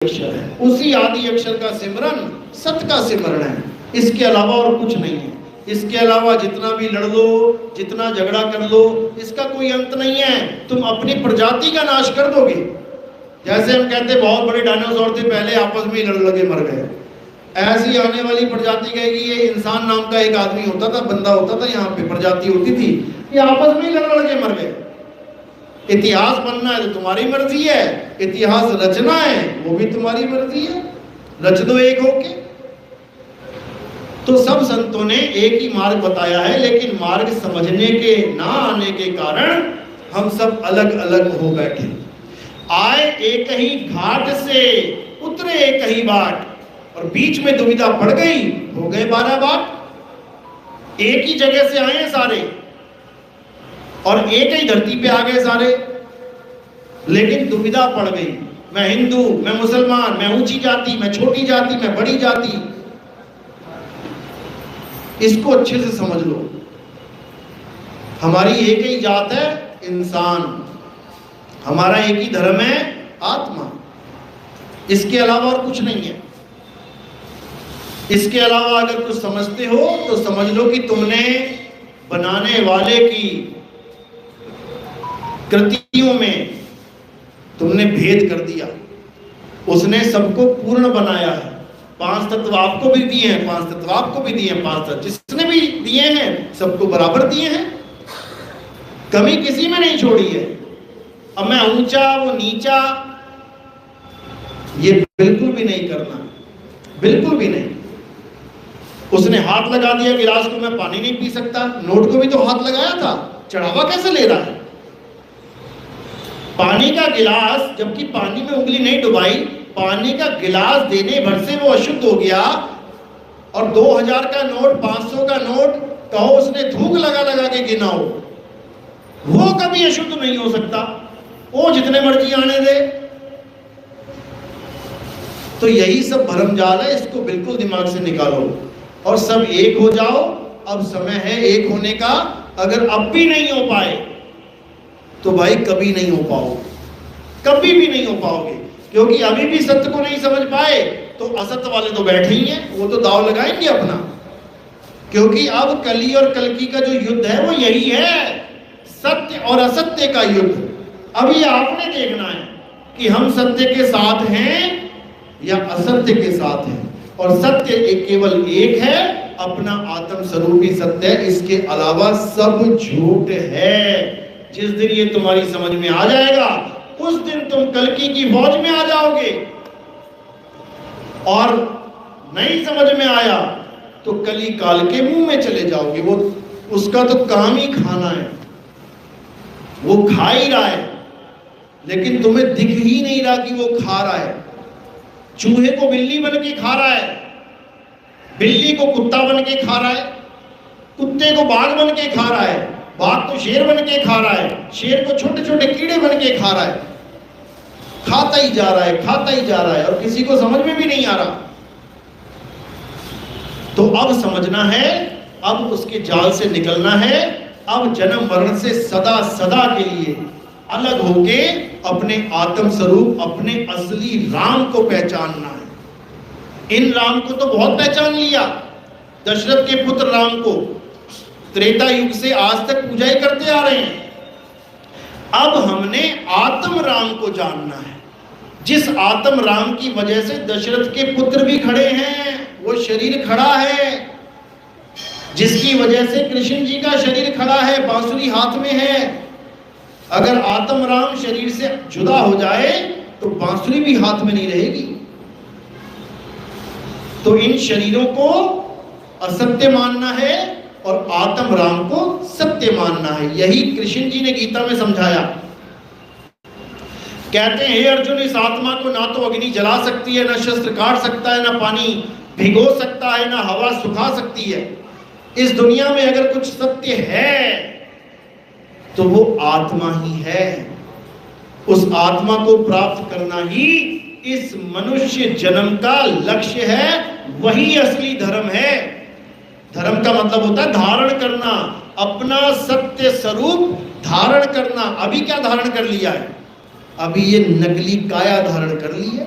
अक्षर है, उसी आदि अक्षर का सिमरन सत का सिमरन है, इसके अलावा और कुछ नहीं है। इसके अलावा जितना भी लड़ लो, जितना झगड़ा कर लो, इसका कोई अंत नहीं है। तुम अपनी प्रजाति का नाश कर दोगे। जैसे हम कहते बहुत बड़े डायनासोर थे, पहले आपस में ही लड़ लगे मर गए, ऐसी आने वाली प्रजाति कहेगी ये इंसान नाम का एक आदमी होता था, बंदा होता था, यहाँ पे प्रजाति होती थी, ये आपस में ही लड़ लड़ के मर गए। इतिहास बनना है तो तुम्हारी मर्जी है, इतिहास रचना है वो भी तुम्हारी मर्जी है, रच दो एक होके। तो सब संतों ने एक ही मार्ग बताया है, लेकिन मार्ग समझने के ना आने के कारण हम सब अलग अलग हो बैठे। आए एक ही घाट से, उतरे एक ही बाट, और बीच में दुविधा पड़ गई, हो गए 12 बाट। एक ही जगह से आए हैं सारे और एक ही धरती पे आ गए सारे, लेकिन दुविधा पड़ गई, मैं हिंदू, मैं मुसलमान, मैं ऊंची जाति, मैं छोटी जाति, मैं बड़ी जाति। इसको अच्छे से समझ लो, हमारी एक ही जात है इंसान, हमारा एक ही धर्म है आत्मा, इसके अलावा और कुछ नहीं है। इसके अलावा अगर कुछ समझते हो तो समझ लो कि तुमने बनाने वाले की कृतियों में तुमने भेद कर दिया। उसने सबको पूर्ण बनाया है, 5 तत्व आपको भी दिए हैं, 5 तत्व आपको भी दिए हैं, 5 तत्व जिसने भी दिए हैं सबको बराबर दिए हैं, कमी किसी में नहीं छोड़ी है। अब मैं ऊंचा वो नीचा, ये बिल्कुल भी नहीं करना, बिल्कुल भी नहीं। उसने हाथ लगा दिया गिलास को, मैं पानी नहीं पी सकता, नोट को भी तो हाथ लगाया था, चढ़ावा कैसे ले रहा है? पानी का गिलास, जबकि पानी में उंगली नहीं डुबाई, पानी का गिलास देने भर से वो अशुद्ध हो गया। और 2000 का नोट, 500 का नोट, कहो उसने थूक लगा लगा के गिना हो, वो कभी अशुद्ध नहीं हो सकता, वो जितने मर्जी आने दे। तो यही सब भरमजाल है, इसको बिल्कुल दिमाग से निकालो और सब एक हो जाओ। अब समय है एक होने का। अगर अब भी नहीं हो पाए तो भाई कभी नहीं हो पाओगे, कभी भी नहीं हो पाओगे, क्योंकि अभी भी सत्य को नहीं समझ पाए तो असत्य वाले तो बैठे ही हैं, वो तो दांव लगाएंगे अपना। क्योंकि अब कली और कल्कि का जो युद्ध है वो यही है, सत्य और असत्य का युद्ध। अभी आपने देखना है कि हम सत्य के साथ हैं या असत्य के साथ हैं। और सत्य केवल एक है, अपना आत्म स्वरूप ही सत्य है, इसके अलावा सब झूठ है। जिस दिन ये तुम्हारी समझ में आ जाएगा उस दिन तुम कल्कि की फौज में आ जाओगे, और नहीं समझ में आया तो कली काल के मुंह में चले जाओगे। वो उसका तो काम ही खाना है, वो खा ही रहा है, लेकिन तुम्हें दिख ही नहीं रहा कि वो खा रहा है। चूहे को बिल्ली बन के खा रहा है, बिल्ली को कुत्ता बन के खा रहा है, कुत्ते को बाघ बन के खा रहा है, बाघ को शेर बन के खा रहा है, शेर को छोटे छोटे कीड़े बन के खा रहा है। खाता ही जा रहा है, खाता ही जा रहा है, और किसी को समझ में भी नहीं आ रहा। तो अब समझना है, अब उसके जाल से निकलना है, अब जन्म मरण से सदा सदा के लिए अलग होके अपने आत्म स्वरूप, अपने असली राम को पहचानना है। इन राम को तो बहुत पहचान लिया, दशरथ के पुत्र राम को त्रेता युग से आज तक पूजा ही करते आ रहे हैं। अब हमने आत्म राम को जानना है, जिस आत्म राम की वजह से दशरथ के पुत्र भी खड़े हैं, वो शरीर खड़ा है, जिसकी वजह से कृष्ण जी का शरीर खड़ा है, बांसुरी हाथ में है। अगर आत्म राम शरीर से जुदा हो जाए तो बांसुरी भी हाथ में नहीं रहेगी। तो इन शरीरों को असत्य मानना है और आत्म राम को सत्य मानना है। यही कृष्ण जी ने गीता में समझाया। कहते हैं, हे अर्जुन, इस आत्मा को ना तो अग्नि जला सकती है, ना शस्त्र काट सकता है, ना पानी भिगो सकता है, ना हवा सुखा सकती है। इस दुनिया में अगर कुछ सत्य है तो वो आत्मा ही है। उस आत्मा को प्राप्त करना ही इस मनुष्य जन्म का लक्ष्य है, वही असली धर्म है। धर्म का मतलब होता है धारण करना, अपना सत्य स्वरूप धारण करना। अभी क्या धारण कर लिया है? अभी ये नकली काया धारण कर ली है।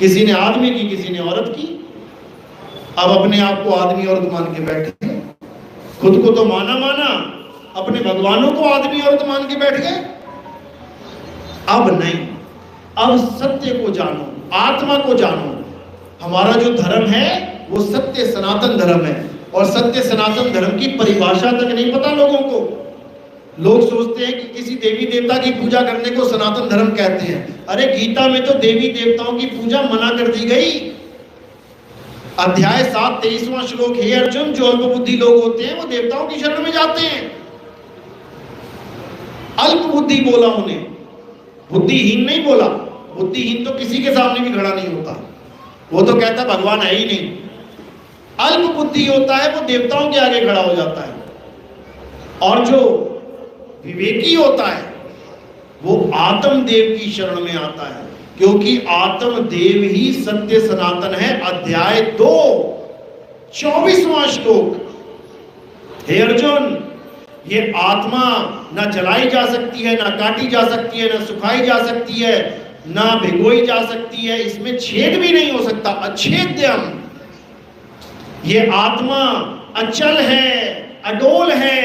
किसी ने आदमी की, किसी ने औरत की। अब अपने आप को आदमी औरत मान के बैठे, खुद को तो माना माना, अपने भगवानों को आदमी औरत मान के बैठ गए। अब नहीं, अब सत्य को जानो, आत्मा को जानो। हमारा जो धर्म है वो सत्य सनातन धर्म है, और सत्य सनातन धर्म की परिभाषा तक नहीं पता लोगों को। लोग सोचते हैं कि किसी देवी देवता की पूजा करने को सनातन धर्म कहते हैं। अरे गीता में तो देवी देवताओं की पूजा मना कर दी गई। अध्याय 7 23वां श्लोक, हे अर्जुन, जो अल्प बुद्धि लोग होते हैं वो देवताओं की शरण में जाते हैं। अल्प बुद्धि बोला उन्हें, बुद्धिहीन नहीं बोला। बुद्धिहीन तो किसी के सामने भी खड़ा नहीं होता, वो तो कहता भगवान है ही नहीं। अल्प बुद्धि होता है वो देवताओं के आगे खड़ा हो जाता है, और जो विवेकी होता है वो आत्मदेव की शरण में आता है, क्योंकि आत्मदेव ही सत्य सनातन है। अध्याय 2 24वां श्लोक, हे अर्जुन, ये आत्मा ना जलाई जा सकती है, ना काटी जा सकती है, ना सुखाई जा सकती है, ना भिगोई जा सकती है, इसमें छेद भी नहीं हो सकता। अच्छेद्यम, ये आत्मा अचल है, अडोल है,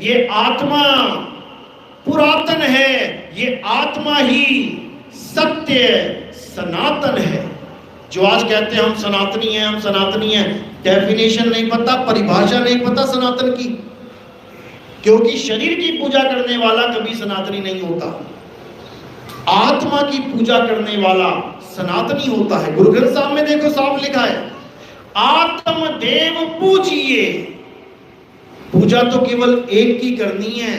ये आत्मा पुरातन है, ये आत्मा ही सत्य सनातन है। जो आज कहते हैं हम सनातनी हैं, हम सनातनी हैं, डेफिनेशन नहीं पता, परिभाषा नहीं पता सनातन की। क्योंकि शरीर की पूजा करने वाला कभी सनातनी नहीं होता, आत्मा की पूजा करने वाला सनातनी होता है। गुरु ग्रंथ साहब में देखो साफ लिखा है, आत्मदेव पूजिए। पूजा तो केवल एक की करनी है,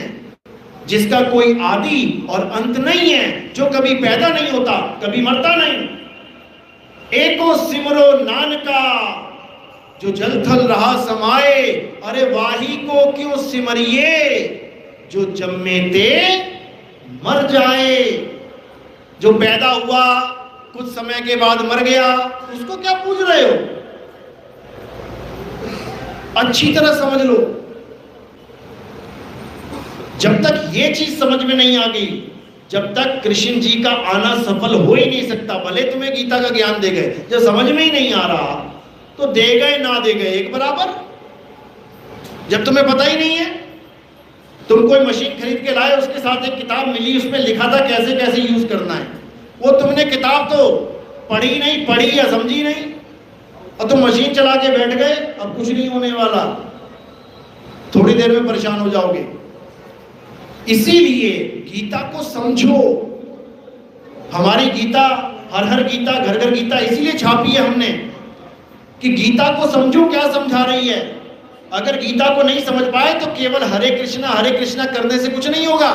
जिसका कोई आदि और अंत नहीं है, जो कभी पैदा नहीं होता, कभी मरता नहीं। एको सिमरो नानका, जो जल थल रहा समाए, अरे वाही को क्यों सिमरिए, जो जम्मे ते मर जाए। जो पैदा हुआ कुछ समय के बाद मर गया, उसको क्या पूज रहे हो? अच्छी तरह समझ लो। जब तक ये चीज समझ में नहीं आ गई, जब तक कृष्ण जी का आना सफल हो ही नहीं सकता। भले तुम्हें गीता का ज्ञान दे गए, जब समझ में ही नहीं आ रहा तो दे गए ना दे गए एक बराबर। जब तुम्हें पता ही नहीं है, तुम कोई मशीन खरीद के लाए, उसके साथ एक किताब मिली, उसमें लिखा था कैसे कैसे यूज करना है, वो तुमने किताब तो पढ़ी नहीं, पढ़ी या समझी नहीं, और तुम मशीन चला के बैठ गए। अब कुछ नहीं होने वाला, थोड़ी देर में परेशान हो जाओगे। इसीलिए गीता को समझो। हमारी गीता, हर हर गीता, घर घर गीता इसीलिए छापी है हमने कि गीता को समझो क्या समझा रही है। अगर गीता को नहीं समझ पाए तो केवल हरे कृष्णा करने से कुछ नहीं होगा।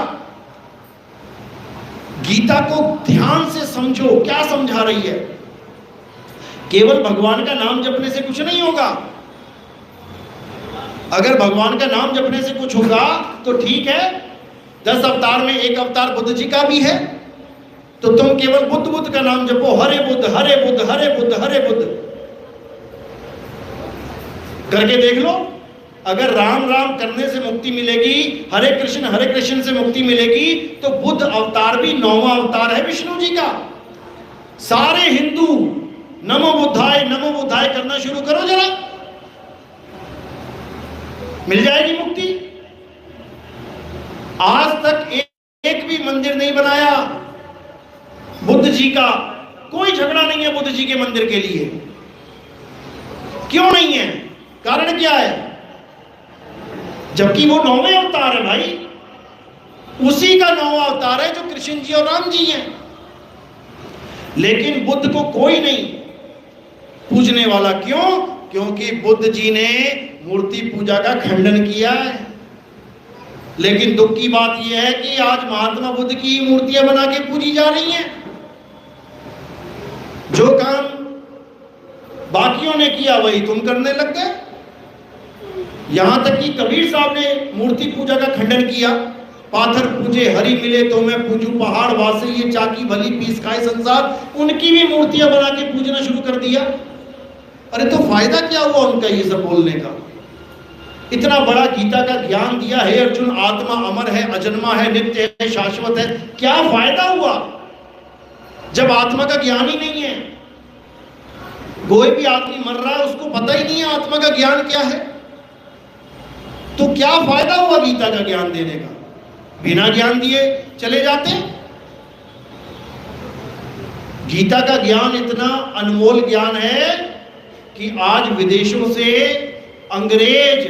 गीता को ध्यान से समझो क्या समझा रही है। केवल भगवान का नाम जपने से कुछ नहीं होगा। अगर भगवान का नाम जपने से कुछ होगा तो ठीक है, 10 अवतार में एक अवतार बुद्ध जी का भी है, तो तुम केवल बुद्ध बुद्ध का नाम जपो, हरे बुद्ध हरे बुद्ध हरे बुद्ध हरे बुद्ध करके देख लो। अगर राम राम करने से मुक्ति मिलेगी, हरे कृष्ण से मुक्ति मिलेगी, तो बुद्ध अवतार भी 9वां अवतार है विष्णु जी का। सारे हिंदू नमो बुद्धाय करना शुरू करो जरा, मिल जाएगी मुक्ति। आज तक एक भी मंदिर नहीं बनाया बुद्ध जी का, कोई झगड़ा नहीं है बुद्ध जी के मंदिर के लिए। क्यों नहीं है? कारण क्या है? जबकि वो 9वें अवतार है भाई, उसी का 9वां अवतार है जो कृष्ण जी और राम जी हैं। लेकिन बुद्ध को कोई नहीं पूजने वाला। क्यों? क्योंकि बुद्ध जी ने मूर्ति पूजा का खंडन किया है। लेकिन दुख की बात यह है कि आज महात्मा बुद्ध की मूर्तियां बना के पूजी जा रही हैं। जो काम बाकियों ने किया वही तुम करने लग गए। यहां तक कि कबीर साहब ने मूर्ति पूजा का खंडन किया। पाथर पूजे हरि मिले तो मैं पूजू पहाड़ वासे, ये चाकी भली पीस खाए संसार। उनकी भी मूर्तियां बना के पूजना शुरू कर दिया। अरे तो फायदा क्या हुआ उनका ये सब बोलने का? इतना बड़ा गीता का ज्ञान दिया है अर्जुन, आत्मा अमर है, अजन्मा है, नित्य है, शाश्वत है। क्या फायदा हुआ जब आत्मा का ज्ञान ही नहीं है? कोई भी आदमी मर रहा है, उसको पता ही नहीं है आत्मा का ज्ञान क्या है, तो क्या फायदा हुआ गीता का ज्ञान देने का? बिना ज्ञान दिए चले जाते। गीता का ज्ञान इतना अनमोल ज्ञान है कि आज विदेशों से अंग्रेज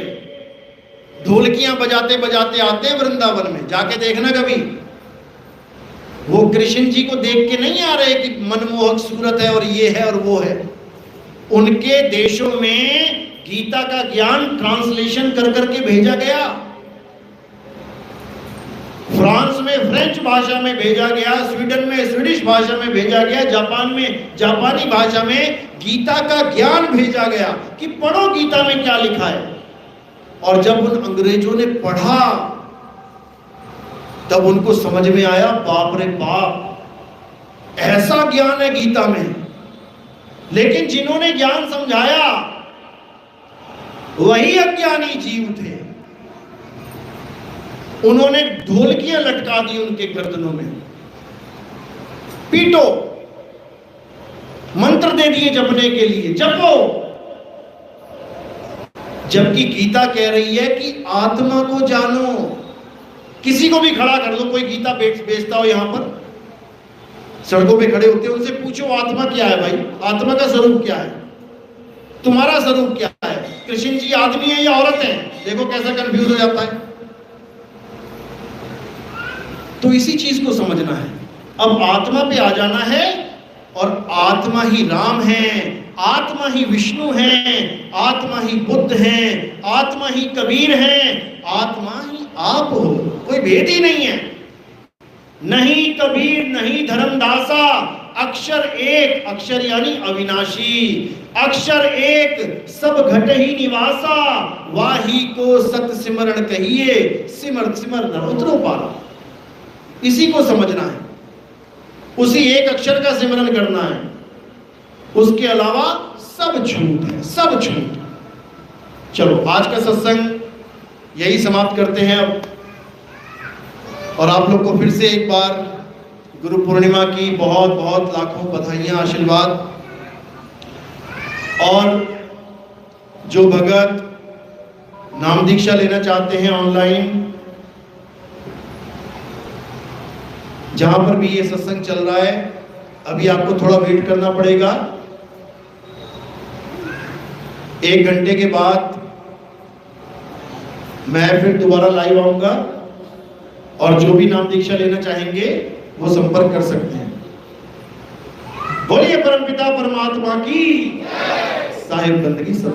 ढोलकियां बजाते बजाते आते हैं वृंदावन में, जाके देखना कभी। वो कृष्ण जी को देख के नहीं आ रहे कि मनमोहक सूरत है और ये है और वो है। उनके देशों में गीता का ज्ञान ट्रांसलेशन कर करके भेजा गया, फ्रांस में फ्रेंच भाषा में भेजा गया, स्वीडन में स्वीडिश भाषा में भेजा गया, जापान में जापानी भाषा में गीता का ज्ञान भेजा गया कि पढ़ो गीता में क्या लिखा है। और जब उन अंग्रेजों ने पढ़ा तब उनको समझ में आया, बाप रे बाप, ऐसा ज्ञान है गीता में। लेकिन जिन्होंने ज्ञान समझाया वही अज्ञानी जीव थे। उन्होंने ढोलकियां लटका दी उनके गर्दनों में, पीटो, मंत्र दे दिए जपने के लिए, जपो। जबकि गीता कह रही है कि आत्मा को जानो। किसी को भी खड़ा कर लो, कोई गीता बेचता हो यहां पर, सड़कों पे खड़े होते हैं, उनसे पूछो आत्मा क्या है भाई, आत्मा का स्वरूप क्या है, तुम्हारा स्वरूप क्या है, कृष्ण जी आदमी है या औरत है? देखो कैसा कंफ्यूज हो जाता है। तो इसी चीज को समझना है, अब आत्मा पे आ जाना है। और आत्मा ही राम है, आत्मा ही विष्णु है, आत्मा ही बुद्ध है, आत्मा ही कबीर है, आत्मा ही आप हो, कोई भेद ही नहीं है। नहीं कबीर नहीं धर्मदासा, अक्षर एक, अक्षर यानी अविनाशी, अक्षर एक सब घट ही निवासा, वाही को सत सिमरण कहिए, सिमर सिमर न उतरो पारा। इसी को समझना है, उसी एक अक्षर का सिमरन करना है, उसके अलावा सब झूठ है, सब झूठ। चलो आज का सत्संग यही समाप्त करते हैं अब। और आप लोग को फिर से एक बार गुरु पूर्णिमा की बहुत बहुत लाखों बधाइयां, आशीर्वाद। और जो भगत नाम दीक्षा लेना चाहते हैं ऑनलाइन, जहां पर भी ये सत्संग चल रहा है, अभी आपको थोड़ा वेट करना पड़ेगा। 1 घंटे के बाद मैं फिर दोबारा लाइव आऊंगा और जो भी नाम दीक्षा लेना चाहेंगे वो संपर्क कर सकते हैं। बोलिए परमपिता परमात्मा की साहिब बंदगी सब।